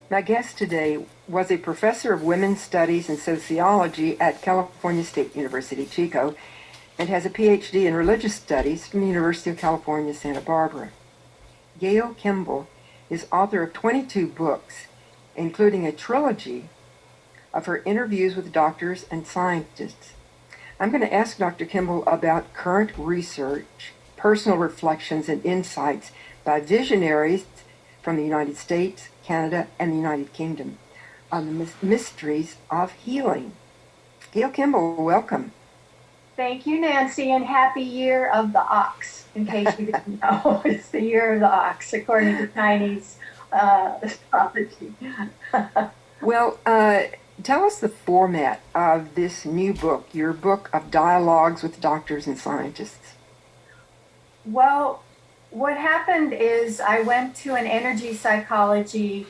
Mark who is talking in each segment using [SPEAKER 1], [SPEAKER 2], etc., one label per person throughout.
[SPEAKER 1] My guest today was a professor of women's studies and sociology at California State University, Chico, and has a PhD in religious studies from the University of California, Santa Barbara. Gayle Kimball is author of 22 books, including a trilogy of her interviews with doctors and scientists. I'm going to ask Dr. Kimball about current research, personal reflections, and insights by visionaries from the United States, Canada, and the United Kingdom on the mysteries of healing. Gayle Kimball, welcome.
[SPEAKER 2] Thank you, Nancy, and happy year of the ox, in case you didn't know. It's the year of the ox, according to Chinese astrology.
[SPEAKER 1] Well, tell us the format of this new book, your book of dialogues with doctors and scientists.
[SPEAKER 2] Well, what happened is I went to an energy psychology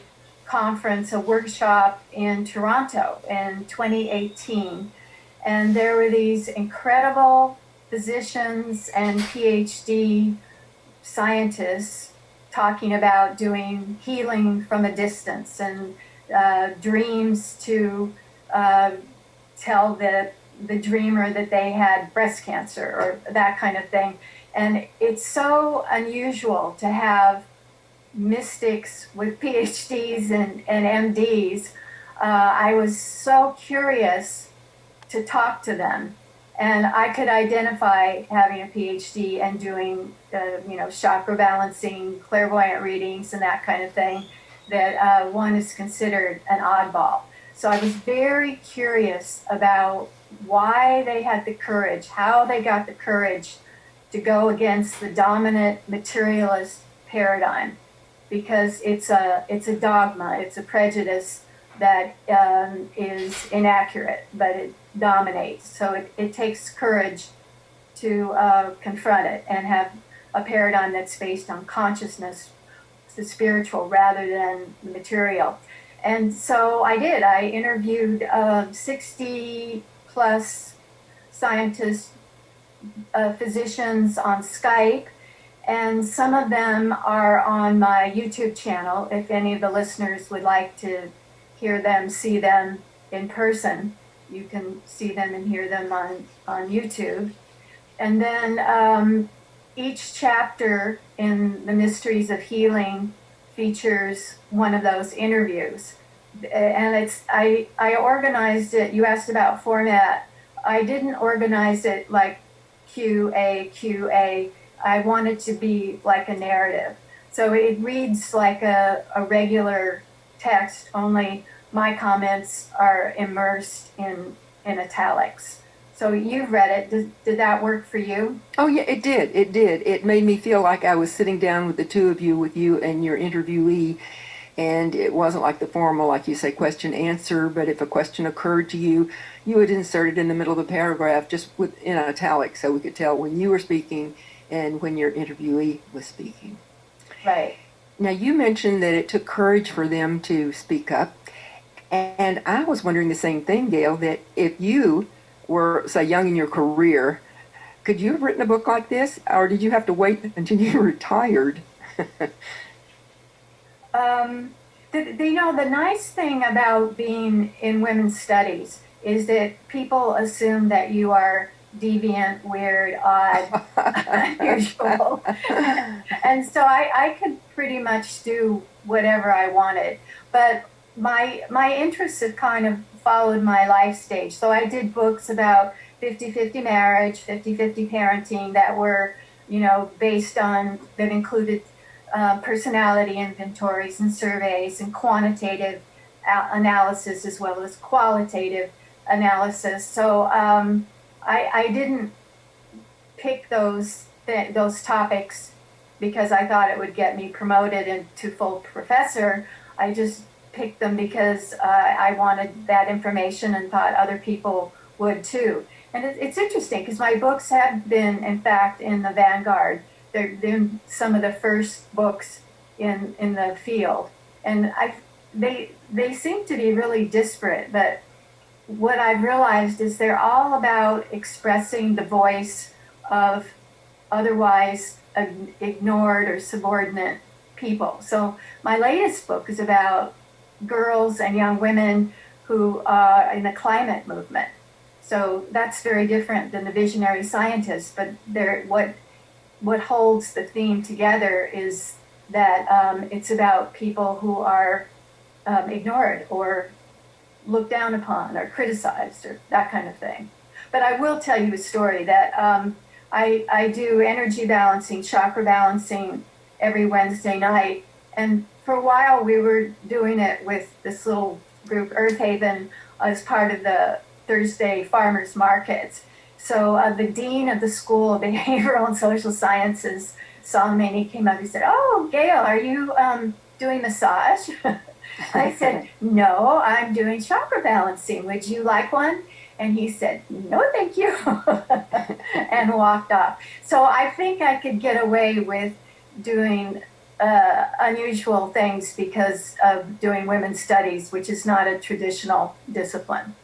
[SPEAKER 2] conference, a workshop in Toronto in 2018. And there were these incredible physicians and PhD scientists talking about doing healing from a distance and dreams to tell the dreamer that they had breast cancer or that kind of thing. And it's so unusual to have mystics with PhDs and MDs. I was so curious to talk to them. And I could identify having a PhD and doing, chakra balancing, clairvoyant readings, and that kind of thing, that one is considered an oddball. So I was very curious about why they had the courage, how they got the courage to go against the dominant materialist paradigm, because it's a dogma, it's a prejudice that is inaccurate, but it dominates. So it takes courage to confront it and have a paradigm that's based on consciousness, the spiritual rather than the material. And so I did. I interviewed 60 plus scientists, physicians on Skype, and some of them are on my YouTube channel. If any of the listeners would like to hear them, see them in person, you can see them and hear them on YouTube. And then each chapter in the Mysteries of Healing features one of those interviews. And I organized it. You asked about format. I didn't organize it like QA. I wanted to be like a narrative. So it reads like a regular text, only my comments are immersed in italics. So you've read it. Did that work for you?
[SPEAKER 1] Oh, yeah, it did. It did. It made me feel like I was sitting down with the two of you, with you and your interviewee, and it wasn't like the formal, like you say, question answer, but if a question occurred to you, you would insert it in the middle of a paragraph just in italics so we could tell when you were speaking and when your interviewee was speaking.
[SPEAKER 2] Right.
[SPEAKER 1] Now, you mentioned that it took courage for them to speak up, and I was wondering the same thing, Gayle, that if you were, say, young in your career, could you have written a book like this, or did you have to wait until you retired?
[SPEAKER 2] The nice thing about being in women's studies is that people assume that you are deviant, weird, odd, unusual. And so I could pretty much do whatever I wanted. But my interests have kind of followed my life stage. So I did books about 50-50 marriage, 50-50 parenting that were, based on, that included personality inventories and surveys and quantitative analysis as well as qualitative analysis. So I didn't pick those topics because I thought it would get me promoted into full professor. I just picked them because I wanted that information and thought other people would too. And it's interesting because my books have been, in fact, in the vanguard. They're some of the first books in the field, and they seem to be really disparate. But what I've realized is they're all about expressing the voice of otherwise ignored or subordinate people. So my latest book is about girls and young women who are in the climate movement. So that's very different than the visionary scientists, but what holds the theme together is that it's about people who are ignored or looked down upon or criticized or that kind of thing. But I will tell you a story that I do energy balancing, chakra balancing every Wednesday night. And for a while we were doing it with this little group, Earth Haven, as part of the Thursday farmers markets. So the dean of the School of Behavioral and Social Sciences saw me and he came up and said, "Oh, Gayle, are you doing massage?" I said, "No, I'm doing chakra balancing. Would you like one?" And he said, "No, thank you," and walked off. So I think I could get away with doing unusual things because of doing women's studies, which is not a traditional discipline.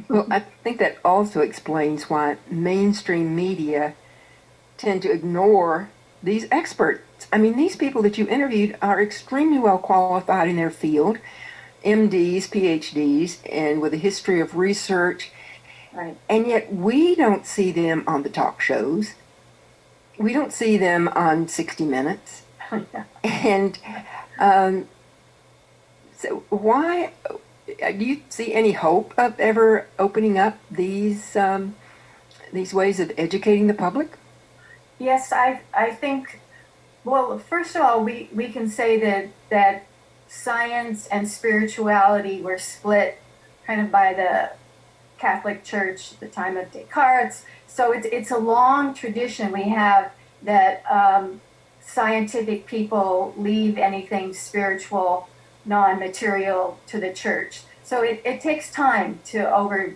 [SPEAKER 1] Well, I think that also explains why mainstream media tend to ignore these experts. I mean, these people that you interviewed are extremely well qualified in their field, MDs, PhDs, and with a history of research.
[SPEAKER 2] Right.
[SPEAKER 1] And yet we don't see them on the talk shows. We don't see them on 60 Minutes. And so why do you see any hope of ever opening up these ways of educating the public?
[SPEAKER 2] Yes, I think, well, first of all, we can say that science and spirituality were split kind of by the Catholic Church at the time of Descartes. So it's a long tradition we have that scientific people leave anything spiritual, non-material to the church. So it takes time to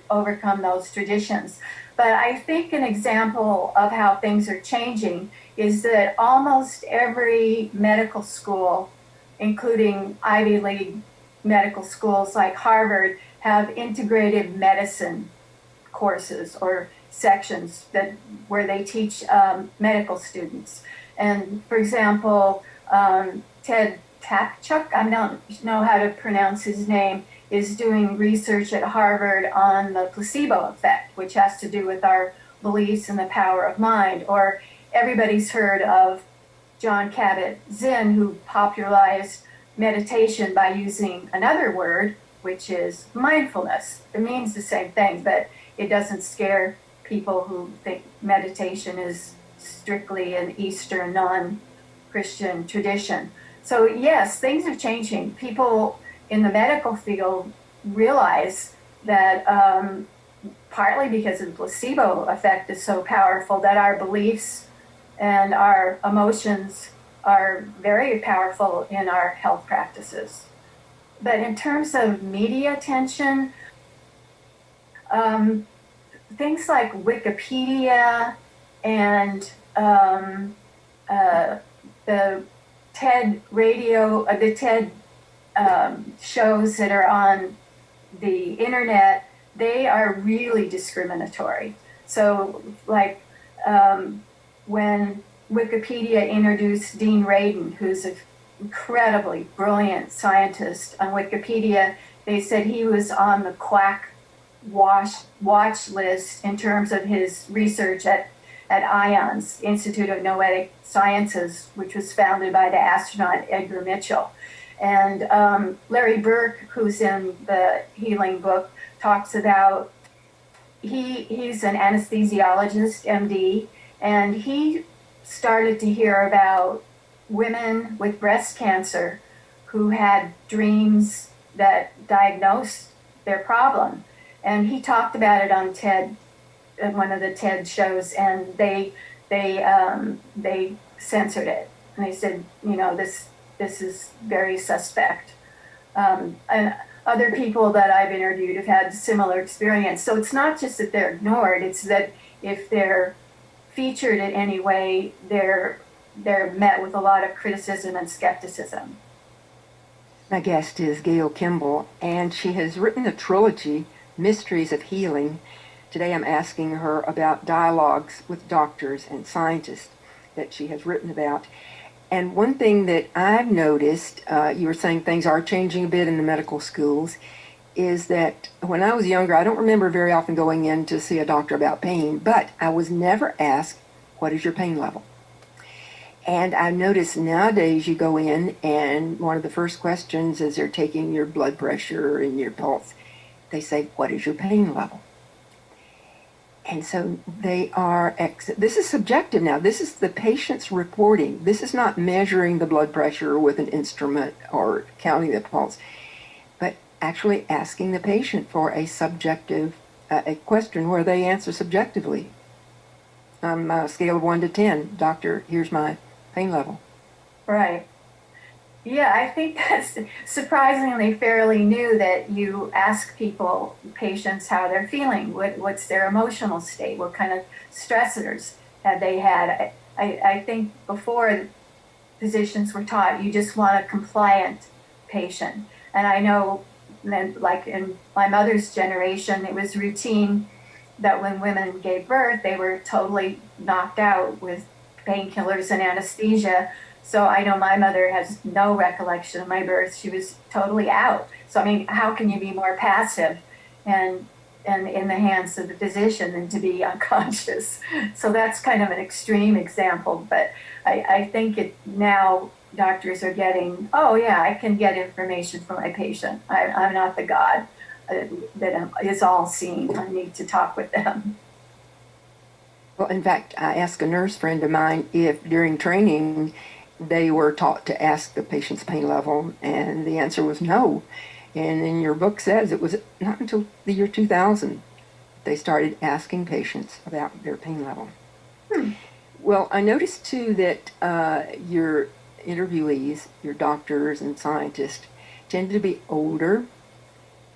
[SPEAKER 2] overcome those traditions. But I think an example of how things are changing is that almost every medical school, including Ivy League medical schools like Harvard, have integrated medicine courses or sections where they teach medical students. And for example, Ted Tapchuk, I don't know how to pronounce his name, is doing research at Harvard on the placebo effect, which has to do with our beliefs and the power of mind. Or everybody's heard of John Kabat-Zinn, who popularized meditation by using another word, which is mindfulness. It means the same thing, but it doesn't scare people who think meditation is strictly an Eastern, non-Christian tradition. So yes, things are changing. People in the medical field realize that partly because of the placebo effect is so powerful, that our beliefs and our emotions are very powerful in our health practices. But in terms of media attention, things like Wikipedia and the TED radio, the TED shows that are on the internet, they are really discriminatory. So like when Wikipedia introduced Dean Radin, who's an incredibly brilliant scientist on Wikipedia, they said he was on the quack watch list in terms of his research at IONS, Institute of Noetic Sciences, which was founded by the astronaut Edgar Mitchell. And Larry Burke, who's in the Healing book, talks about, he's an anesthesiologist, MD, and he started to hear about women with breast cancer who had dreams that diagnosed their problem. And he talked about it on TED, one of the TED shows, and they censored it. And they said, you know, this is very suspect. And other people that I've interviewed have had similar experience. So it's not just that they're ignored, it's that if they're featured in any way, they're met with a lot of criticism and skepticism.
[SPEAKER 1] My guest is Gayle Kimball, and she has written a trilogy, Mysteries of Healing. Today I'm asking her about dialogues with doctors and scientists that she has written about. And one thing that I've noticed, you were saying things are changing a bit in the medical schools, is that when I was younger, I don't remember very often going in to see a doctor about pain, but I was never asked, what is your pain level? And I notice nowadays you go in and one of the first questions as they're taking your blood pressure and your pulse, they say, what is your pain level? And so they are, this is subjective now. This is the patient's reporting. This is not measuring the blood pressure with an instrument or counting the pulse, but actually asking the patient for a subjective a question where they answer subjectively. On a scale of 1 to 10, doctor, here's my pain level.
[SPEAKER 2] Right. Yeah, I think that's surprisingly fairly new that you ask people, patients, how they're feeling, what's their emotional state, what kind of stressors have they had. I think before physicians were taught you just want a compliant patient. And I know that, like in my mother's generation, it was routine that when women gave birth, they were totally knocked out with painkillers and anesthesia. So I know my mother has no recollection of my birth. She was totally out. So I mean, how can you be more passive and in the hands of the physician than to be unconscious? So that's kind of an extreme example. But I think now doctors are getting, oh yeah, I can get information from my patient. I'm not the God that is all seeing. I need to talk with them.
[SPEAKER 1] Well, in fact, I asked a nurse friend of mine if during training they were taught to ask the patient's pain level, and the answer was no. And in your book says it was not until the year 2000 they started asking patients about their pain level. Well, I noticed too that your interviewees, your doctors and scientists, tended to be older,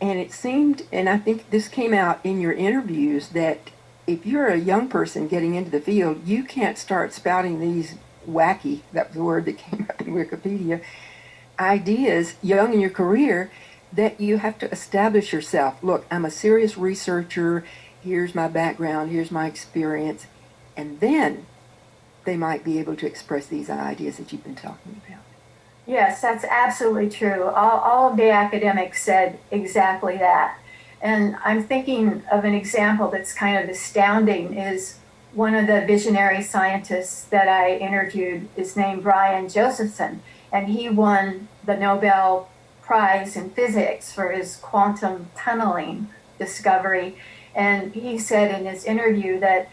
[SPEAKER 1] and it seemed, and I think this came out in your interviews, that if you're a young person getting into the field, you can't start spouting these wacky, that was the word that came up in Wikipedia, ideas young in your career, that you have to establish yourself. Look, I'm a serious researcher, here's my background, here's my experience, and then they might be able to express these ideas that you've been talking about.
[SPEAKER 2] Yes, that's absolutely true. All of the academics said exactly that. And I'm thinking of an example that's kind of astounding is one of the visionary scientists that I interviewed is named Brian Josephson, and he won the Nobel Prize in Physics for his quantum tunneling discovery. And he said in his interview that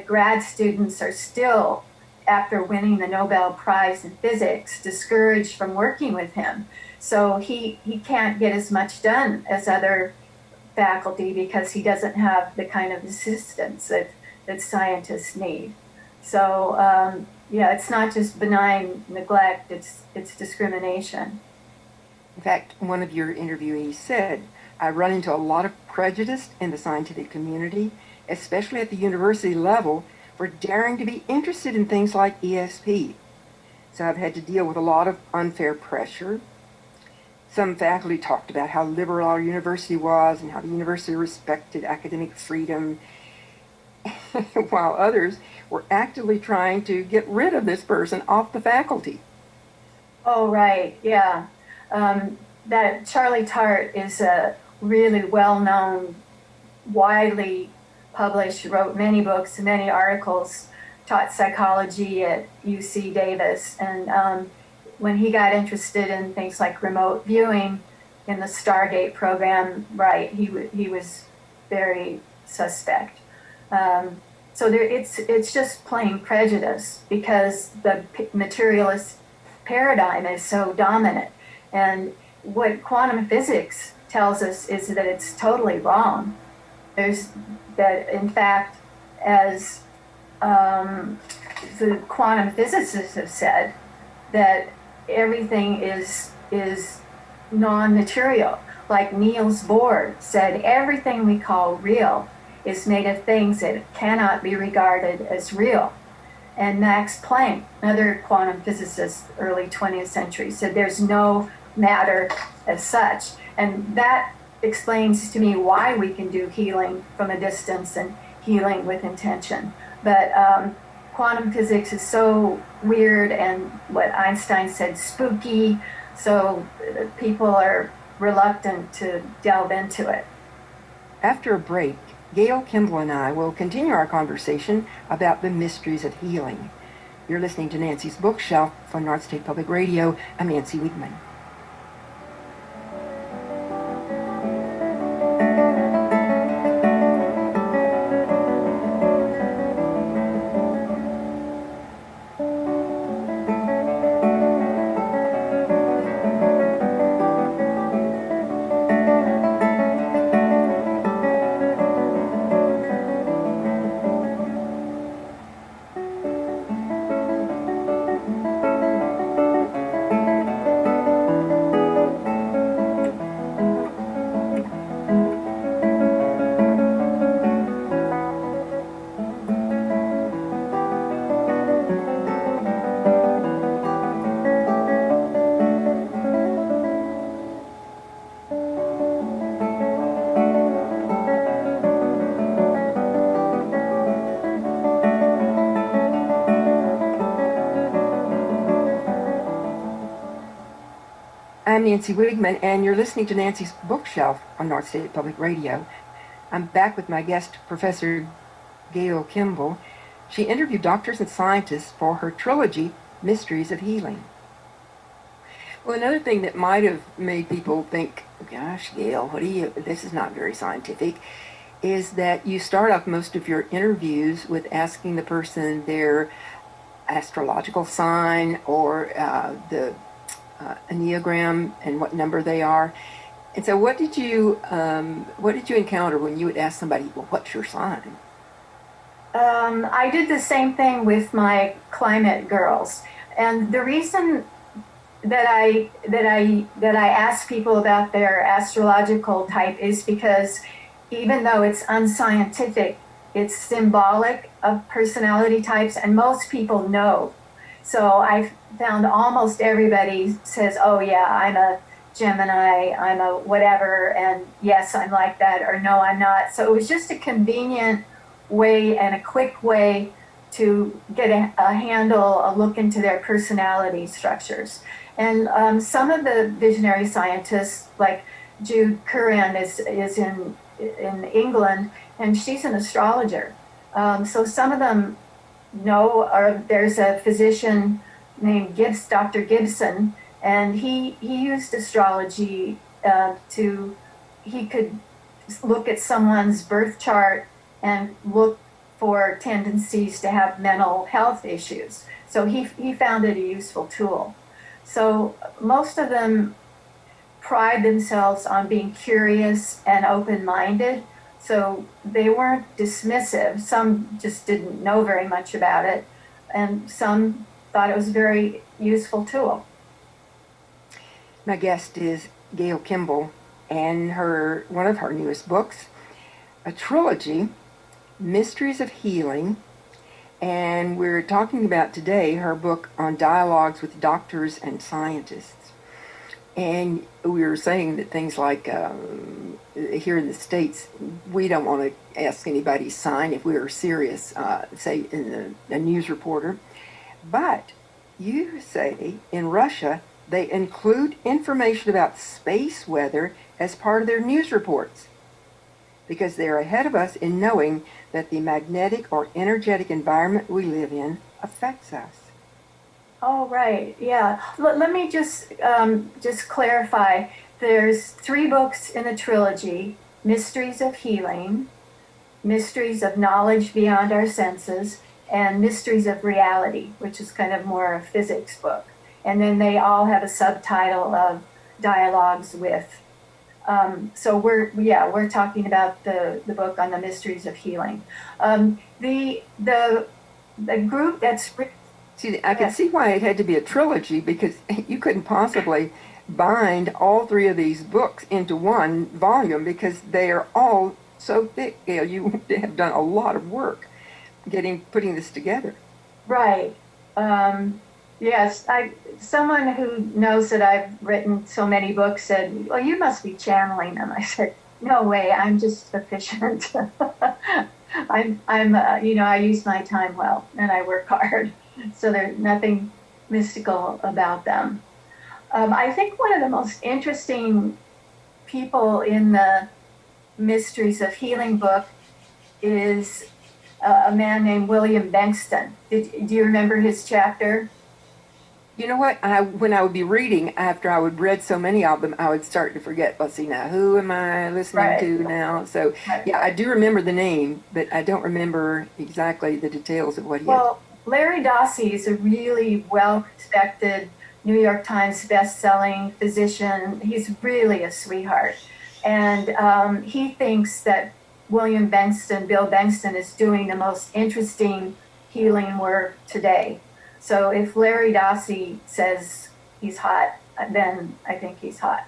[SPEAKER 2] grad students are still, after winning the Nobel Prize in Physics, discouraged from working with him. So he can't get as much done as other faculty because he doesn't have the kind of assistance that scientists need. So yeah, it's not just benign neglect, it's discrimination.
[SPEAKER 1] In fact, one of your interviewees said, I run into a lot of prejudice in the scientific community, especially at the university level, for daring to be interested in things like ESP. So I've had to deal with a lot of unfair pressure. Some faculty talked about how liberal our university was and how the university respected academic freedom, while others were actively trying to get rid of this person off the faculty.
[SPEAKER 2] Oh, right, yeah. That Charlie Tart is a really well-known, widely published, wrote many books, many articles, taught psychology at UC Davis. And when he got interested in things like remote viewing in the Stargate program, right, he was very suspect. So it's just plain prejudice because the materialist paradigm is so dominant. And what quantum physics tells us is that it's totally wrong. There's that, in fact, as the quantum physicists have said, that everything is non-material. Like Niels Bohr said, everything we call real is made of things that cannot be regarded as real. And Max Planck, another quantum physicist, early 20th century, said there's no matter as such. And that explains to me why we can do healing from a distance and healing with intention. But quantum physics is so weird and what Einstein said, spooky. So people are reluctant to delve into it.
[SPEAKER 1] After a break, Gayle Kimball and I will continue our conversation about the mysteries of healing. You're listening to Nancy's Bookshelf on North State Public Radio. I'm Nancy Wiegman. I'm Nancy Wiegman, and you're listening to Nancy's Bookshelf on North State Public Radio. I'm back with my guest, Professor Gayle Kimball. She interviewed doctors and scientists for her trilogy, Mysteries of Healing. Well, another thing that might have made people think, gosh, Gayle, this is not very scientific, is that you start off most of your interviews with asking the person their astrological sign or the Enneagram and what number they are. And so what did you encounter when you would ask somebody, well, what's your sign?
[SPEAKER 2] I did the same thing with my climate girls. And the reason that I ask people about their astrological type is because even though it's unscientific, it's symbolic of personality types, and most people know. So I found almost everybody says, oh yeah, I'm a Gemini, I'm a whatever, and yes, I'm like that, or no, I'm not. So it was just a convenient way and a quick way to get a handle, a look into their personality structures. And some of the visionary scientists, like Jude Curran is in England, and she's an astrologer. So some of them know, or there's a physician named Dr. Gibson, and he used astrology he could look at someone's birth chart and look for tendencies to have mental health issues. So he found it a useful tool. So most of them pride themselves on being curious and open-minded. So they weren't dismissive. Some just didn't know very much about it, and some thought it was a very useful tool.
[SPEAKER 1] My guest is Gayle Kimball, and one of her newest books, a trilogy, Mysteries of Healing, and we're talking about today her book on dialogues with doctors and scientists. And we were saying that things like here in the States, we don't want to ask anybody's sign if we are serious, say in a news reporter. But you say in Russia, they include information about space weather as part of their news reports because they're ahead of us in knowing that the magnetic or energetic environment we live in affects us.
[SPEAKER 2] Oh, right. Yeah. Let me just clarify. There's 3 books in the trilogy: Mysteries of Healing, Mysteries of Knowledge Beyond Our Senses, and Mysteries of Reality, which is kind of more a physics book. And then they all have a subtitle of Dialogues with. So we're talking about the book on the Mysteries of Healing. The group that's
[SPEAKER 1] See, I can see why it had to be a trilogy, because you couldn't possibly bind all 3 of these books into one volume because they are all so thick. Gayle, you have done a lot of work putting this together.
[SPEAKER 2] Right. Yes. Someone who knows that I've written so many books said, well, you must be channeling them. I said, no way, I'm just efficient. I use my time well and I work hard. So there's nothing mystical about them. I think one of the most interesting people in the Mysteries of Healing book is a man named William Bengston. Do you remember his chapter?
[SPEAKER 1] You know what? When I would be reading, after I would read so many of them, I would start to forget. Let's see now, who am I listening
[SPEAKER 2] Right.
[SPEAKER 1] to now? So,
[SPEAKER 2] Right.
[SPEAKER 1] yeah, I do remember the name, but I don't remember exactly the details of what he had.
[SPEAKER 2] Well, Larry Dossey is a really well-respected New York Times best-selling physician. He's really a sweetheart. And he thinks that Bill Bengston, is doing the most interesting healing work today. So if Larry Dossey says he's hot, then I think he's hot.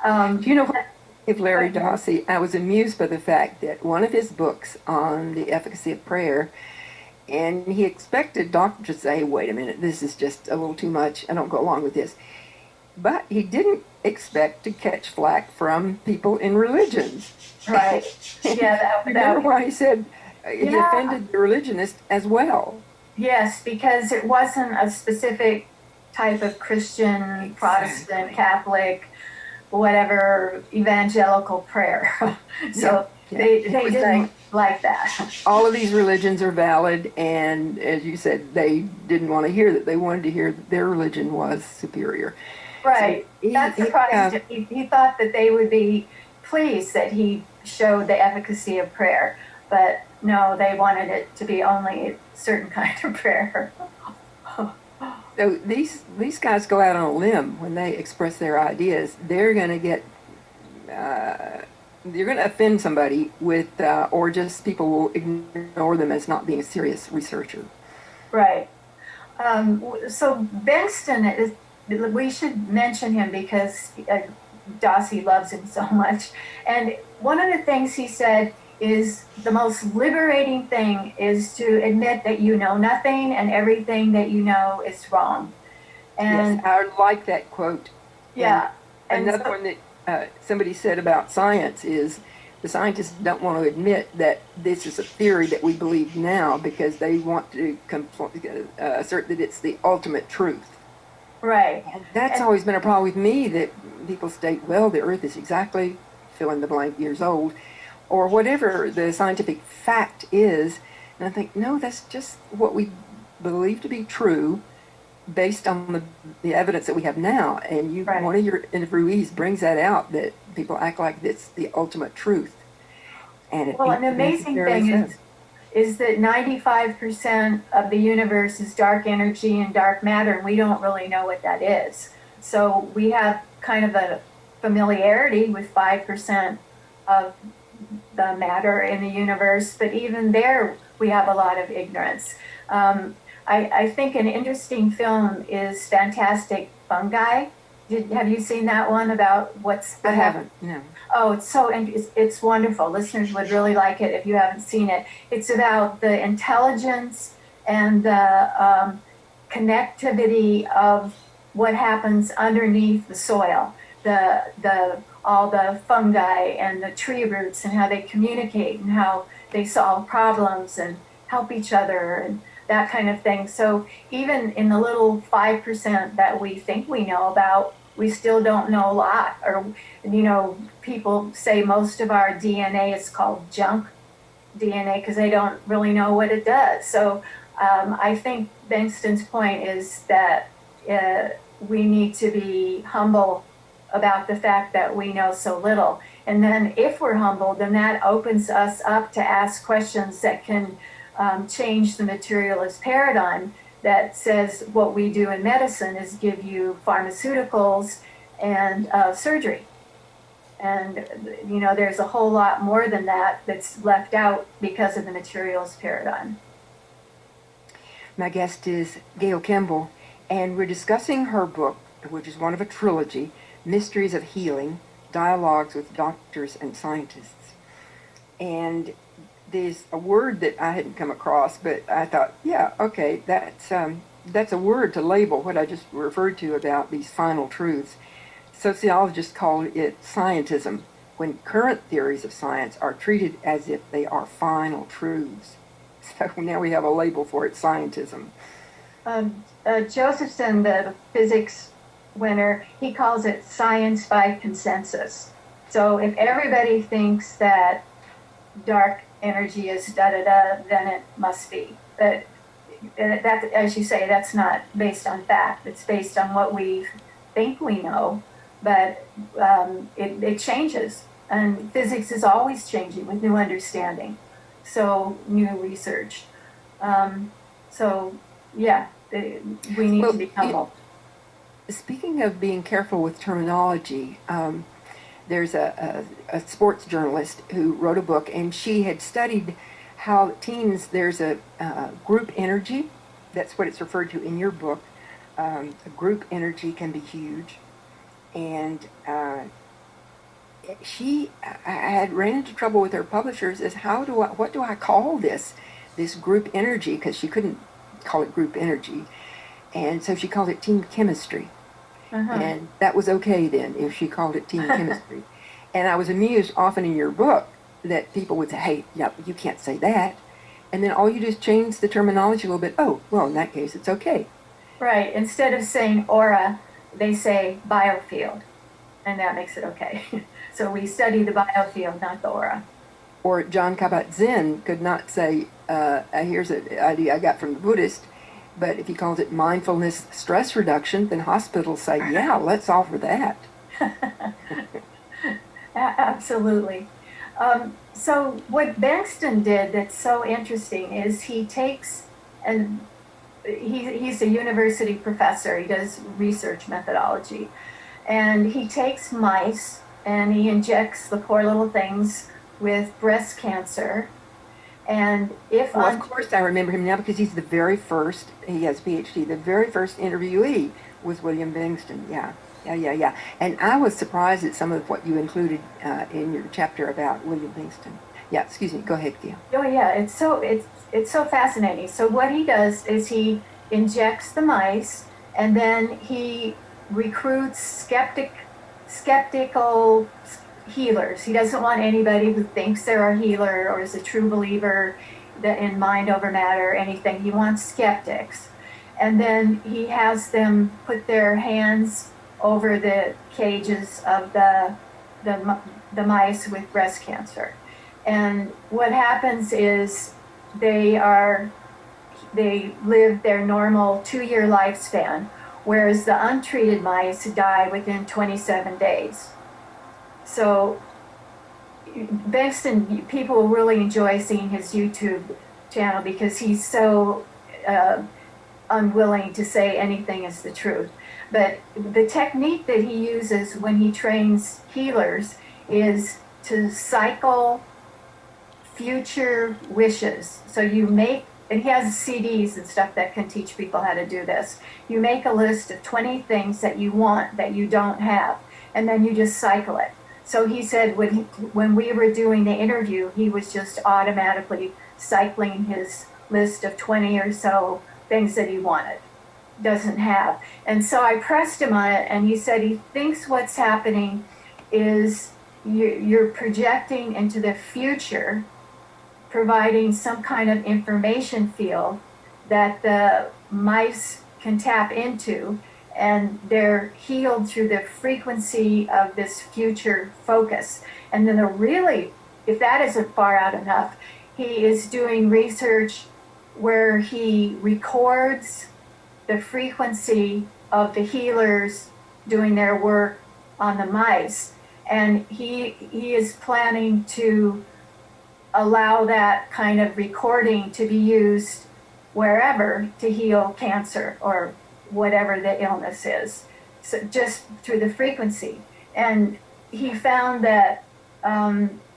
[SPEAKER 1] Do you know what? If Larry Dossey, I was amused by the fact that one of his books on the efficacy of prayer, and he expected doctors to say, wait a minute, this is just a little too much, I don't go along with this. But he didn't expect to catch flack from people in religions.
[SPEAKER 2] Right. Yeah,
[SPEAKER 1] Remember why he said he
[SPEAKER 2] yeah.
[SPEAKER 1] offended the religionists as well.
[SPEAKER 2] Yes, because it wasn't a specific type of Christian, Protestant, Catholic, whatever, evangelical prayer. So
[SPEAKER 1] Yeah.
[SPEAKER 2] they didn't like that.
[SPEAKER 1] All of these religions are valid, and as you said, they didn't want to hear that. They wanted to hear that their religion was superior.
[SPEAKER 2] Right.
[SPEAKER 1] So
[SPEAKER 2] That surprised him. He thought that they would be pleased that he showed the efficacy of prayer. But no, they wanted it to be only a certain kind of prayer.
[SPEAKER 1] So these guys go out on a limb when they express their ideas. They're going to get you're going to offend somebody with, or just people will ignore them as not being a serious researcher.
[SPEAKER 2] Right. So Bengston is. We should mention him because Dossey loves him so much. And one of the things he said is the most liberating thing is to admit that you know nothing and everything that you know is wrong. And
[SPEAKER 1] yes, I like that quote.
[SPEAKER 2] Yeah.
[SPEAKER 1] And another one that somebody said about science is the scientists don't want to admit that this is a theory that we believe now because they want to assert that it's the ultimate truth.
[SPEAKER 2] Right.
[SPEAKER 1] And that's always been a problem with me, that people state, well, the Earth is exactly fill in the blank years old, or whatever the scientific fact is. And I think, no, that's just what we believe to be true based on the evidence that we have now. And you,
[SPEAKER 2] Right.
[SPEAKER 1] One of your interviewees brings that out, that people act like it's the ultimate truth. And
[SPEAKER 2] Well, an amazing thing is that 95% of the universe is dark energy and dark matter, and we don't really know what that is. So we have kind of a familiarity with 5% of the matter in the universe, but even there we have a lot of ignorance. I think an interesting film is Fantastic Fungi. Have you seen that one about what's...
[SPEAKER 1] I haven't, no.
[SPEAKER 2] Oh, it's wonderful. Listeners would really like it if you haven't seen it. It's about the intelligence and the connectivity of what happens underneath the soil. All the fungi and the tree roots and how they communicate and how they solve problems and help each other and that kind of thing. So even in the little 5% that we think we know about, we still don't know a lot. Or, people say most of our DNA is called junk DNA because they don't really know what it does. So I think Bengston's point is that we need to be humble about the fact that we know so little. And then if we're humble, then that opens us up to ask questions that can change the materialist paradigm that says what we do in medicine is give you pharmaceuticals and surgery. And, there's a whole lot more than that that's left out because of the materialist paradigm.
[SPEAKER 1] My guest is Gayle Kimball, and we're discussing her book, which is one of a trilogy, Mysteries of Healing, Dialogues with Doctors and Scientists. And there's a word that I hadn't come across, but I thought, yeah, okay, that's a word to label what I just referred to about these final truths. Sociologists call it scientism, when current theories of science are treated as if they are final truths. So now we have a label for it, scientism.
[SPEAKER 2] Josephson, the physics winner, he calls it science by consensus. So if everybody thinks that dark energy is da da da, then it must be. But that, as you say, that's not based on fact. It's based on what we think we know, but it changes. And physics is always changing with new understanding, so new research. So yeah, we need to be humble.
[SPEAKER 1] Speaking of being careful with terminology, there's a sports journalist who wrote a book, and she had studied how teens, there's a group energy. That's what it's referred to in your book. A group energy can be huge. And I had ran into trouble with her publishers as what do I call this group energy? Because she couldn't call it group energy. And so she called it team chemistry. And that was okay then if she called it team chemistry. And I was amused often in your book that people would say, hey, yeah, you can't say that. And then all you just change the terminology a little bit. Oh, well, in that case, it's okay.
[SPEAKER 2] Right. Instead of saying aura, they say biofield. And that makes it okay. So we study the biofield, not the aura.
[SPEAKER 1] Or John Kabat-Zinn could not say, here's an idea I got from the Buddhist, but if he calls it mindfulness stress reduction, then hospitals say, yeah, let's offer that.
[SPEAKER 2] Absolutely. So what Bankston did that's so interesting is he takes, and he's a university professor, he does research methodology, and he takes mice and he injects the poor little things with breast cancer. And if
[SPEAKER 1] of course I remember him now because he's the very first, he has a PhD, the very first interviewee was William Bankston. Yeah. And I was surprised at some of what you included in your chapter about William Bankston. Yeah, excuse me, go ahead, Gayle.
[SPEAKER 2] Oh yeah, it's so fascinating. So what he does is he injects the mice and then he recruits skeptical healers. He doesn't want anybody who thinks they're a healer or is a true believer that in mind over matter or anything. He wants skeptics. And then he has them put their hands over the cages of the mice with breast cancer. And what happens is they live their normal 2-year lifespan, whereas the untreated mice die within 27 days. So Bankston, people will really enjoy seeing his YouTube channel because he's so unwilling to say anything is the truth. But the technique that he uses when he trains healers is to cycle future wishes. So you make, and he has CDs and stuff that can teach people how to do this. You make a list of 20 things that you want that you don't have, and then you just cycle it. So he said when we were doing the interview, he was just automatically cycling his list of 20 or so things that he wanted, doesn't have. And so I pressed him on it, and he said he thinks what's happening is you're projecting into the future, providing some kind of information field that the mice can tap into, and they're healed through the frequency of this future focus. And then if that isn't far out enough, he is doing research where he records the frequency of the healers doing their work on the mice. And he is planning to allow that kind of recording to be used wherever to heal cancer or whatever the illness is, so just through the frequency. And he found that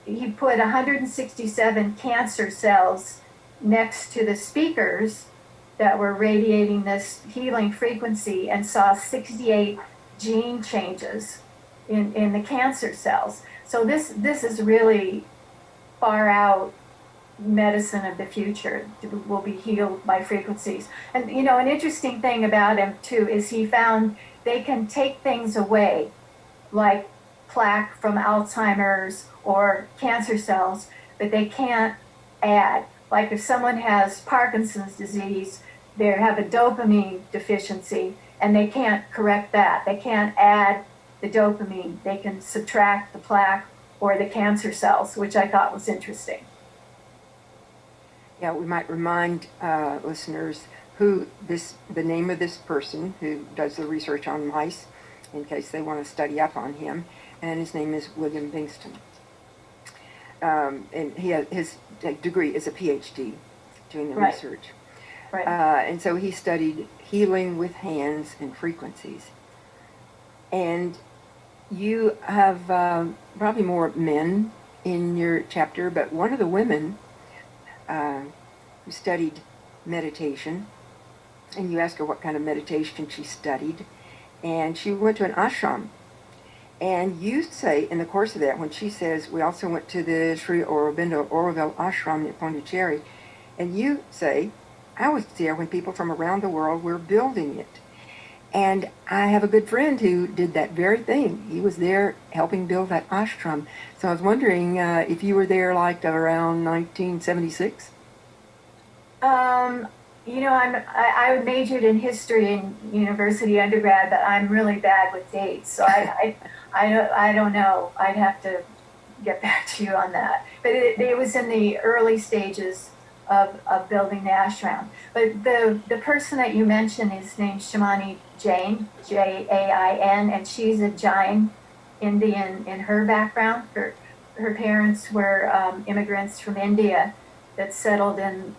[SPEAKER 2] he put 167 cancer cells next to the speakers that were radiating this healing frequency and saw 68 gene changes in the cancer cells. So this is really far out medicine of the future, will be healed by frequencies. And an interesting thing about him too is he found they can take things away, like plaque from Alzheimer's or cancer cells, but they can't add. Like if someone has Parkinson's disease, they have a dopamine deficiency, and they can't correct that. They can't add the dopamine. They can subtract the plaque or the cancer cells, which I thought was interesting.
[SPEAKER 1] Yeah, we might remind listeners who the name of this person who does the research on mice, in case they want to study up on him, and his name is William Bingston. And his degree is a PhD doing the research.
[SPEAKER 2] Right.
[SPEAKER 1] And so he studied healing with hands and frequencies. And you have probably more men in your chapter, but one of the women who studied meditation, and you asked her what kind of meditation she studied, and she went to an ashram. And you say, in the course of that, when she says, we also went to the Sri Aurobindo Auroville ashram in Pondicherry, and you say, I was there when people from around the world were building it. And I have a good friend who did that very thing. He was there helping build that ashram. So I was wondering if you were there like around 1976?
[SPEAKER 2] You know, I majored in history in university undergrad, but I'm really bad with dates, so I don't know. I'd have to get back to you on that. But it was in the early stages of building the ashram. But the person that you mentioned is named Shamani Jain, Jain, and she's a Jain Indian in her background. Her parents were immigrants from India that settled in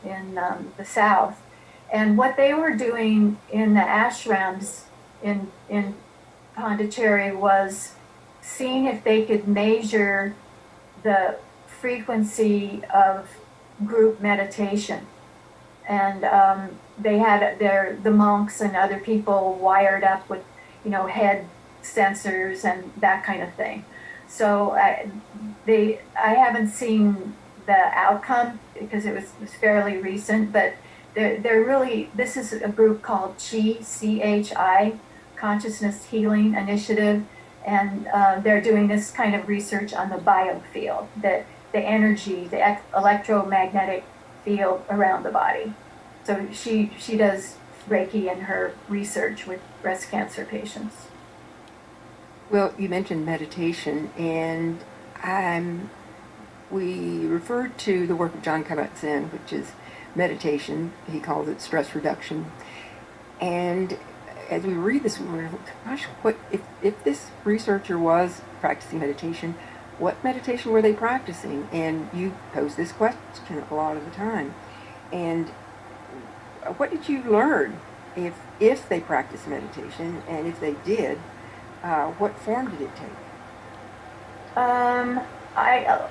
[SPEAKER 2] the South. And what they were doing in the ashrams in Pondicherry was seeing if they could measure the frequency of group meditation. And they had the monks and other people wired up with, head sensors and that kind of thing. So I haven't seen the outcome because it was fairly recent, but they're really, this is a group called CHI, Consciousness Healing Initiative, and they're doing this kind of research on the biofield, the energy, the electromagnetic field around the body. So she does Reiki in her research with breast cancer patients.
[SPEAKER 1] Well, you mentioned meditation, and we referred to the work of John Kabat-Zinn, which is meditation. He calls it stress reduction. And as we read this, we're gosh, what if this researcher was practicing meditation, what meditation were they practicing? And you pose this question a lot of the time. And what did you learn if they practiced meditation, and if they did, what form did it take?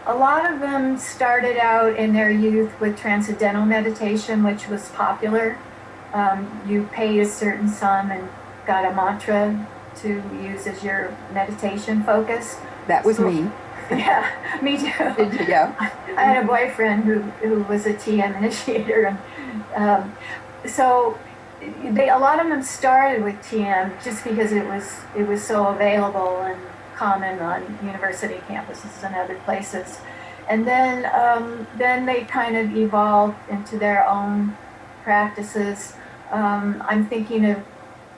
[SPEAKER 2] A lot of them started out in their youth with transcendental meditation, which was popular. You paid a certain sum and got a mantra to use as your meditation focus.
[SPEAKER 1] That was me.
[SPEAKER 2] Yeah, me too.
[SPEAKER 1] Yeah.
[SPEAKER 2] I had a boyfriend who was a TM initiator, and so a lot of them started with TM just because it was so available and common on university campuses and other places. And then they kind of evolved into their own practices. I'm thinking of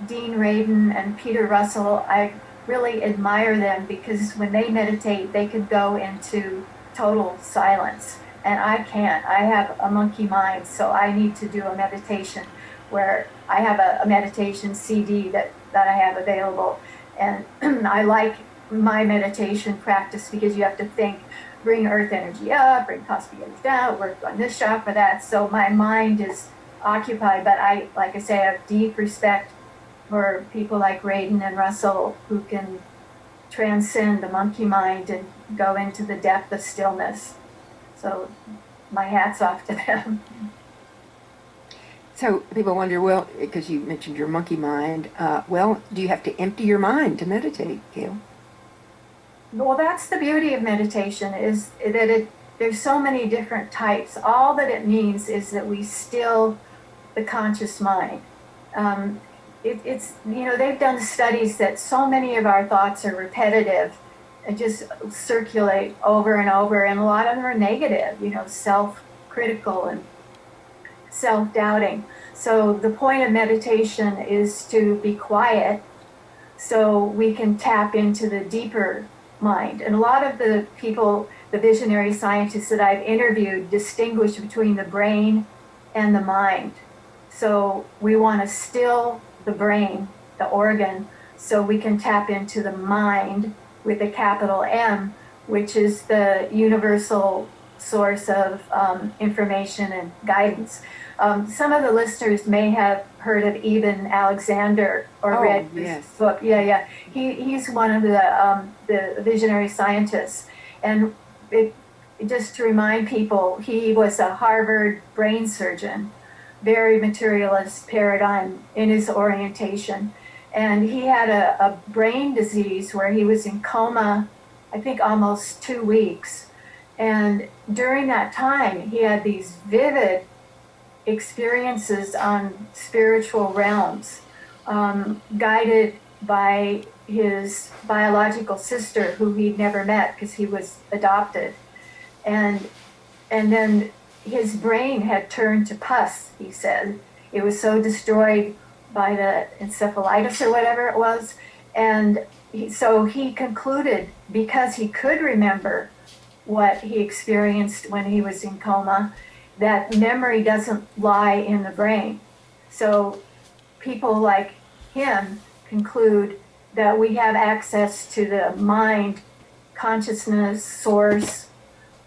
[SPEAKER 2] Dean Radin and Peter Russell. I really admire them because when they meditate, they could go into total silence. And I can't. I have a monkey mind, so I need to do a meditation where I have a meditation CD that I have available. And I like my meditation practice because you have to think, bring earth energy up, bring cosmic energy down, work on this chakra, that. So my mind is occupied, but like I say, I have deep respect for people like Radin and Russell who can transcend the monkey mind and go into the depth of stillness. So my hat's off to them.
[SPEAKER 1] So people wonder, well, because you mentioned your monkey mind, well, do you have to empty your mind to meditate, Gayle?
[SPEAKER 2] Well, that's the beauty of meditation, is that there's so many different types. All that it means is that we still the conscious mind. They've done studies that so many of our thoughts are repetitive just circulate over and over, and a lot of them are negative, self-critical and self-doubting. So the point of meditation is to be quiet so we can tap into the deeper mind. And a lot of the people, the visionary scientists that I've interviewed, distinguish between the brain and the mind. So we want to still the brain, the organ, so we can tap into the mind with a capital M, which is the universal source of information and guidance. Some of the listeners may have heard of Eben Alexander or read his book. Yeah. He's one of the visionary scientists. And just to remind people, he was a Harvard brain surgeon, very materialist paradigm in his orientation. And he had a brain disease where he was in coma, I think almost 2 weeks. And during that time, he had these vivid experiences on spiritual realms, guided by his biological sister, who he'd never met because he was adopted. And then his brain had turned to pus, he said. It was so destroyed by the encephalitis or whatever it was. And so he concluded, because he could remember what he experienced when he was in coma, that memory doesn't lie in the brain. So people like him conclude that we have access to the mind, consciousness, source.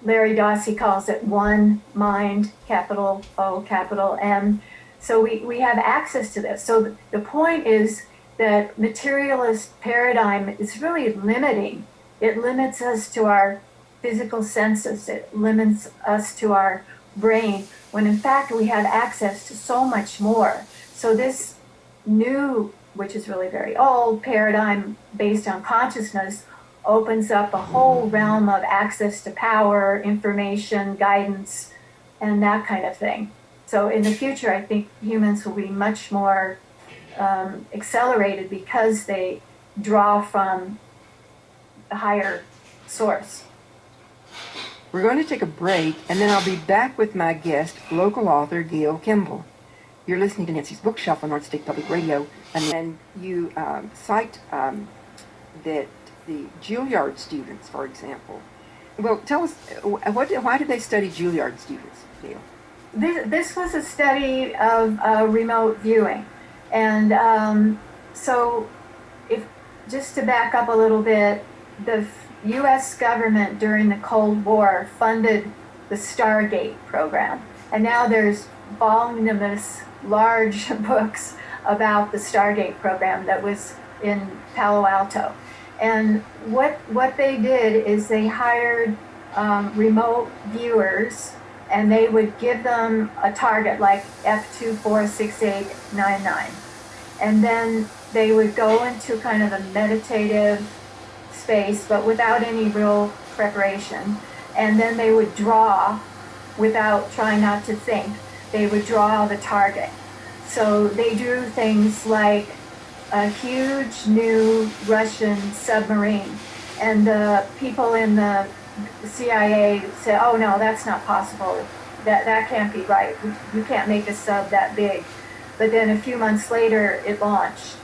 [SPEAKER 2] Larry Dossey calls it one mind, capital O, capital M. So we have access to this. So the point is that materialist paradigm is really limiting. It limits us to our physical senses. It limits us to our brain, when in fact we have access to so much more. So this new, which is really very old, paradigm based on consciousness opens up a whole realm of access to power, information, guidance, and that kind of thing. So in the future, I think humans will be much more accelerated because they draw from a higher source.
[SPEAKER 1] We're going to take a break, and then I'll be back with my guest, local author Gayle Kimball. You're listening to Nancy's Bookshelf on North State Public Radio, and you cite that the Juilliard students, for example. Well, tell us, why did they study Juilliard students, Gayle?
[SPEAKER 2] This was a study of remote viewing. And so just to back up a little bit, the U.S. government during the Cold War funded the Stargate program. And now there's voluminous, large books about the Stargate program that was in Palo Alto. And what they did is they hired remote viewers, and they would give them a target like F246899. And then they would go into kind of a meditative space, but without any real preparation. And then they would draw without trying not to think. They would draw the target. So they drew things like a huge new Russian submarine. And the people in the CIA said, oh no, that's not possible. That can't be right. You can't make a sub that big. But then a few months later, it launched.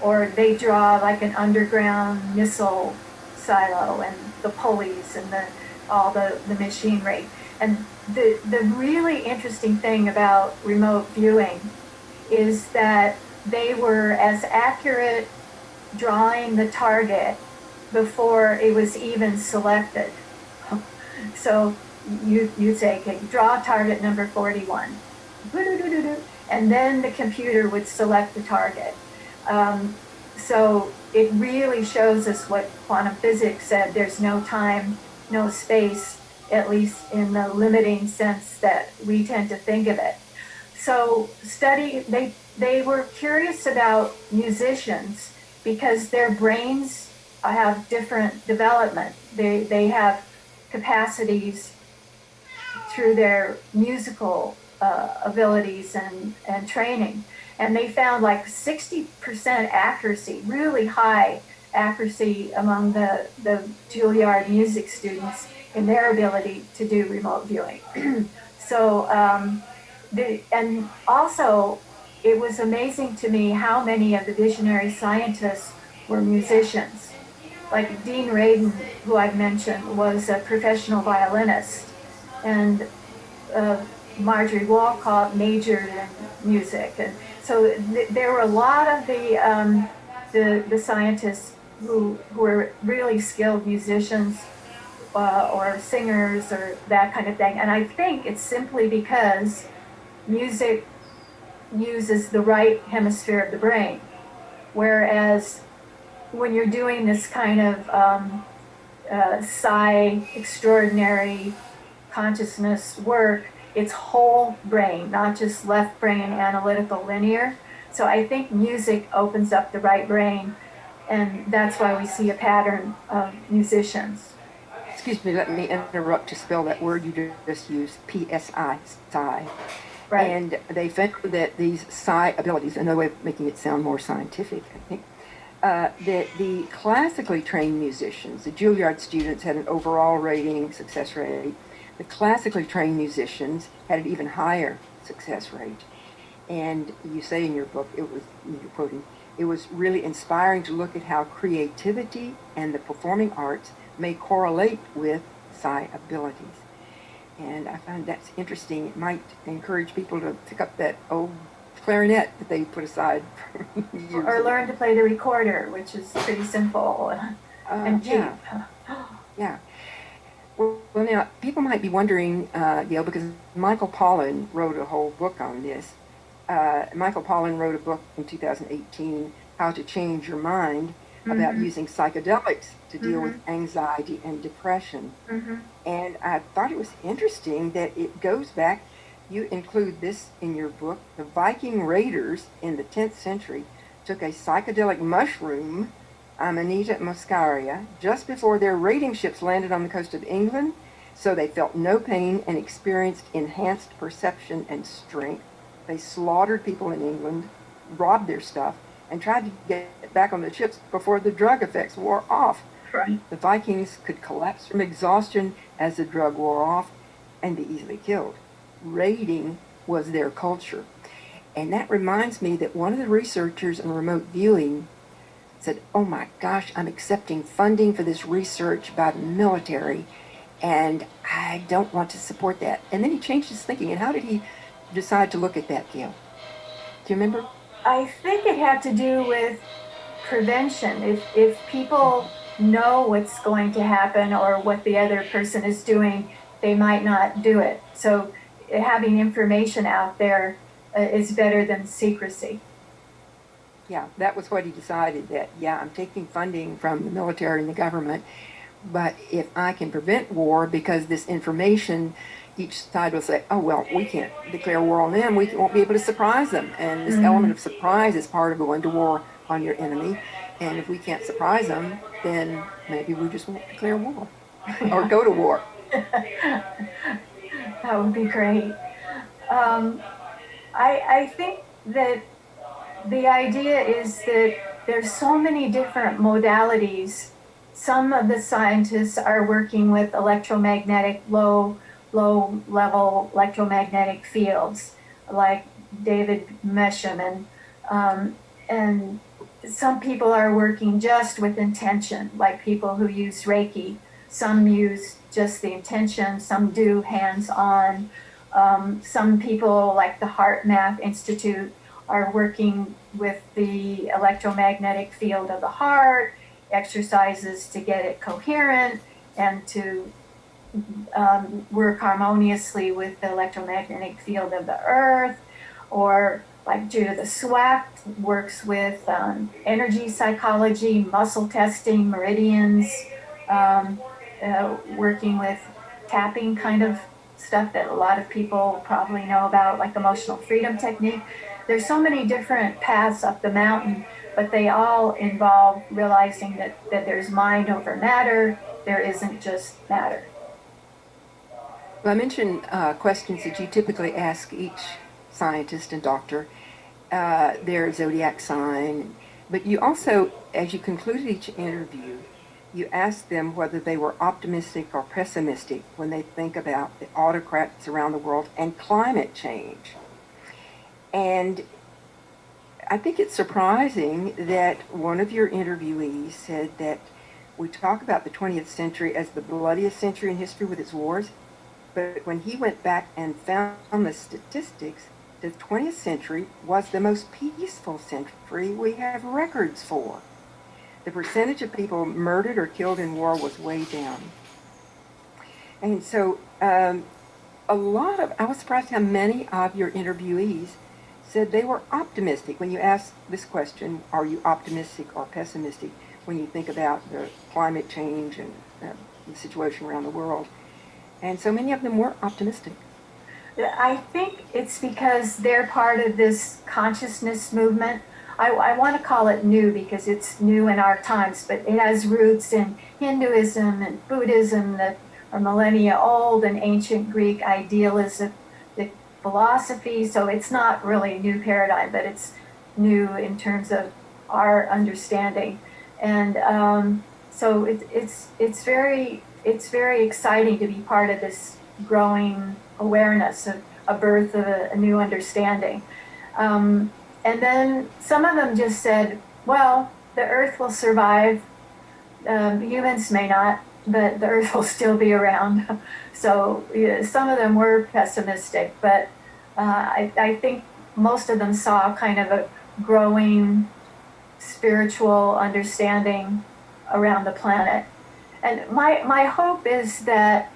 [SPEAKER 2] Or they draw like an underground missile silo and the pulleys and all the machinery. And the really interesting thing about remote viewing is that they were as accurate drawing the target before it was even selected. So you say, okay, draw target number 41. And then the computer would select the target. So it really shows us what quantum physics said. There's no time, no space, at least in the limiting sense that we tend to think of it. So they were curious about musicians because their brains have different development. They have capacities through their musical abilities and training. And they found like 60% accuracy, really high accuracy among the Juilliard music students in their ability to do remote viewing. So, and also, it was amazing to me how many of the visionary scientists were musicians. Like Dean Radin, who I've mentioned, was a professional violinist, and Marjorie Walcott majored in music, and so there were a lot of the scientists who were really skilled musicians or singers or that kind of thing. And I think it's simply because music uses the right hemisphere of the brain, whereas when you're doing this kind of psi extraordinary consciousness work, it's whole brain, not just left brain analytical linear. So I think music opens up the right brain, and that's why we see a pattern of musicians.
[SPEAKER 1] Excuse me, let me interrupt to spell that word you just used, PSI, psi.
[SPEAKER 2] Right.
[SPEAKER 1] And they found that these psi abilities, another way of making it sound more scientific, I think, that the classically trained musicians, the Juilliard students had an overall rating success rate. The classically trained musicians had an even higher success rate. And you say in your book, you're quoting, it was really inspiring to look at how creativity and the performing arts may correlate with psi abilities. And I find that's interesting. It might encourage people to pick up that old clarinet that they put aside for years
[SPEAKER 2] Or
[SPEAKER 1] ago.
[SPEAKER 2] learn to play the recorder, which is pretty simple and cheap.
[SPEAKER 1] Yeah. Well, now, people might be wondering, Gail, because Michael Pollan wrote a whole book on this. Michael Pollan wrote a book in 2018, How to Change Your Mind, about using psychedelics to deal with anxiety and depression. And I thought it was interesting that it goes back, you include this in your book, the Viking raiders in the 10th century took a psychedelic mushroom, Amanita muscaria, just before their raiding ships landed on the coast of England, so they felt no pain and experienced enhanced perception and strength. They slaughtered people in England, robbed their stuff, and tried to get back on the ships before the drug effects wore off.
[SPEAKER 2] Right.
[SPEAKER 1] The Vikings could collapse from exhaustion as the drug wore off and be easily killed. Raiding was their culture. And that reminds me that one of the researchers in remote viewing said, oh my gosh, I'm accepting funding for this research by the military, and I don't want to support that. And then he changed his thinking. And how did he decide to look at that, Gail? Do you remember?
[SPEAKER 2] I think it had to do with prevention. If people know what's going to happen or what the other person is doing, they might not do it. So having information out there is better than secrecy.
[SPEAKER 1] Yeah, that was what he decided, that, yeah, I'm taking funding from the military and the government, but if I can prevent war, because this information, each side will say, oh, well, we can't declare war on them, we won't be able to surprise them. And this element of surprise is part of going to war on your enemy. And if we can't surprise them, then maybe we just won't declare war or go to war.
[SPEAKER 2] That would be great. I think that the idea is that there's so many different modalities. Some of the scientists are working with electromagnetic, low level electromagnetic fields, like David Mesham, and some people are working just with intention, like people who use Reiki. Some use just the intention, some do hands-on. Some people, like the Heart Math Institute, are working with the electromagnetic field of the heart, exercises to get it coherent and to work harmoniously with the electromagnetic field of the earth. Or like Judith Swack works with energy psychology, muscle testing, meridians, working with tapping kind of stuff that a lot of people probably know about, like emotional freedom technique. There's so many different paths up the mountain, but they all involve realizing that there's mind over matter, there isn't just matter.
[SPEAKER 1] Well, I mentioned questions that you typically ask each scientist and doctor, their zodiac sign, But you also, as you concluded each interview, you asked them whether they were optimistic or pessimistic when they think about the autocrats around the world and climate change. And I think it's surprising that one of your interviewees said that we talk about the 20th century as the bloodiest century in history with its wars, but when he went back and found the statistics, the 20th century was the most peaceful century we have records for. The percentage of people murdered or killed in war was way down. And so I was surprised how many of your interviewees said they were optimistic. When you asked this question, are you optimistic or pessimistic when you think about the climate change and the situation around the world? And so many of them were optimistic.
[SPEAKER 2] I think it's because they're part of this consciousness movement. I want to call it new because it's new in our times, but it has roots in Hinduism and Buddhism that are millennia old, and ancient Greek idealism, the philosophy. So it's not really a new paradigm, but it's new in terms of our understanding. And so it's very exciting to be part of this growing awareness of a birth of a new understanding. And then some of them just said, well, the earth will survive. Humans may not, but the earth will still be around. So some of them were pessimistic, but I think most of them saw kind of a growing spiritual understanding around the planet. And my hope is that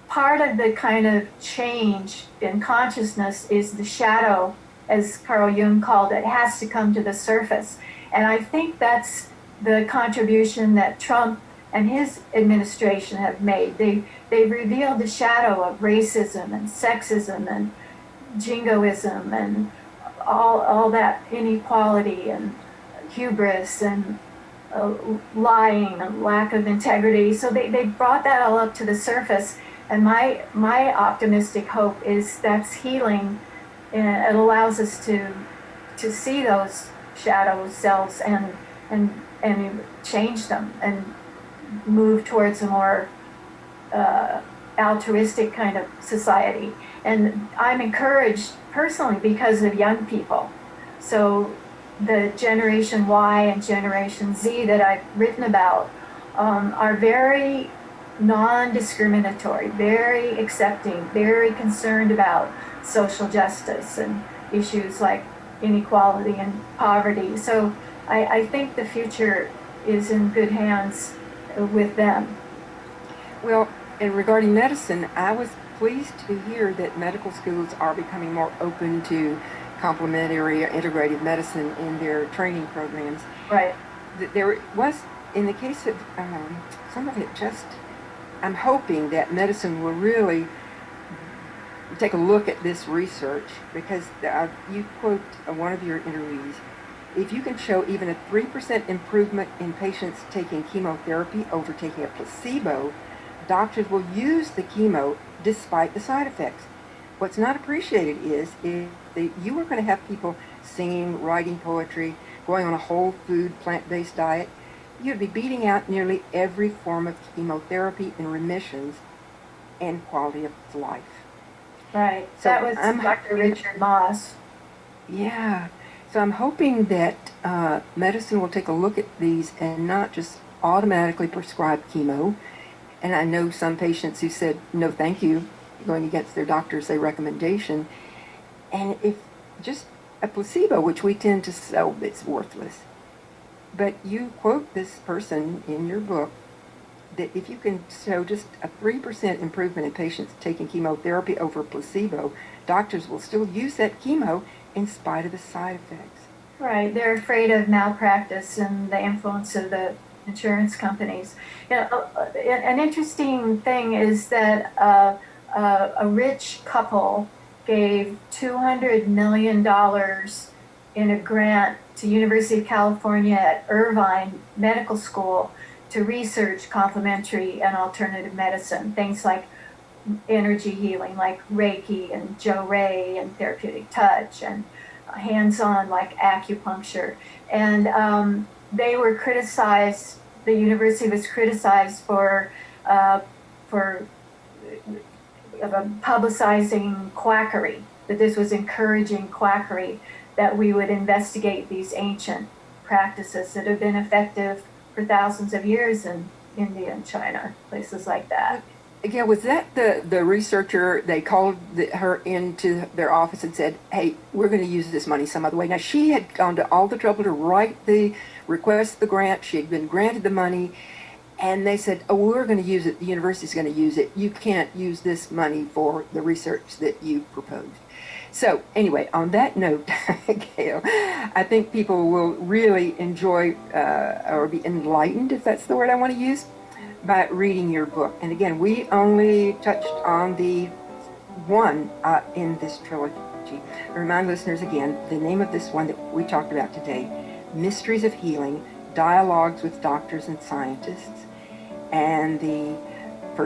[SPEAKER 2] part of the kind of change in consciousness is the shadow, as Carl Jung called it, has to come to the surface. And I think that's the contribution that Trump and his administration have made. They've revealed the shadow of racism and sexism and jingoism and all that inequality and hubris and lying and lack of integrity. So they brought that all up to the surface. And my optimistic hope is that's healing. It allows us to see those shadow selves and change them and move towards a more altruistic kind of society. And I'm encouraged personally because of young people. So the Generation Y and Generation Z that I've written about are very non-discriminatory, very accepting, very concerned about social justice and issues like inequality and poverty. So I think the future is in good hands with them.
[SPEAKER 1] Well, and regarding medicine, I was pleased to hear that medical schools are becoming more open to complementary or integrative medicine in their training programs.
[SPEAKER 2] Right.
[SPEAKER 1] There was, in the case of some of it, I'm hoping that medicine will really take a look at this research, because you quote one of your interviewees, if you can show even a 3% improvement in patients taking chemotherapy over taking a placebo, doctors will use the chemo despite the side effects. What's not appreciated is if you were going to have people singing, writing poetry, going on a whole food, plant-based diet, you'd be beating out nearly every form of chemotherapy in remissions and quality of life.
[SPEAKER 2] Right.
[SPEAKER 1] So
[SPEAKER 2] that was Dr. Richard Moss.
[SPEAKER 1] Yeah. So I'm hoping that medicine will take a look at these and not just automatically prescribe chemo. And I know some patients who said, no thank you, going against their doctor's recommendation. And if just a placebo, which we tend to sell, it's worthless. But you quote this person in your book that if you can show just a 3% improvement in patients taking chemotherapy over placebo, doctors will still use that chemo in spite of the side effects.
[SPEAKER 2] Right. They're afraid of malpractice and the influence of the insurance companies. You know, an interesting thing is that a rich couple gave $200 million in a grant to University of California at Irvine Medical School to research complementary and alternative medicine, things like energy healing, like Reiki and Joe Ray and therapeutic touch and hands-on, like acupuncture. And they were criticized, the university was criticized for publicizing quackery, that this was encouraging quackery, that we would investigate these ancient practices that have been effective for thousands of years in India and China, places like that.
[SPEAKER 1] Yeah, was that the researcher, they called her into their office and said, hey, we're going to use this money some other way. Now, she had gone to all the trouble to write the request, the grant. She had been granted the money, and they said, oh, we're going to use it. The university's going to use it. You can't use this money for the research that you proposed. So anyway, on that note, Gayle, I think people will really enjoy or be enlightened, if that's the word I want to use, by reading your book. And again, we only touched on the one in this trilogy. I remind listeners again, the name of this one that we talked about today, Mysteries of Healing, Dialogues with Doctors and Scientists. And the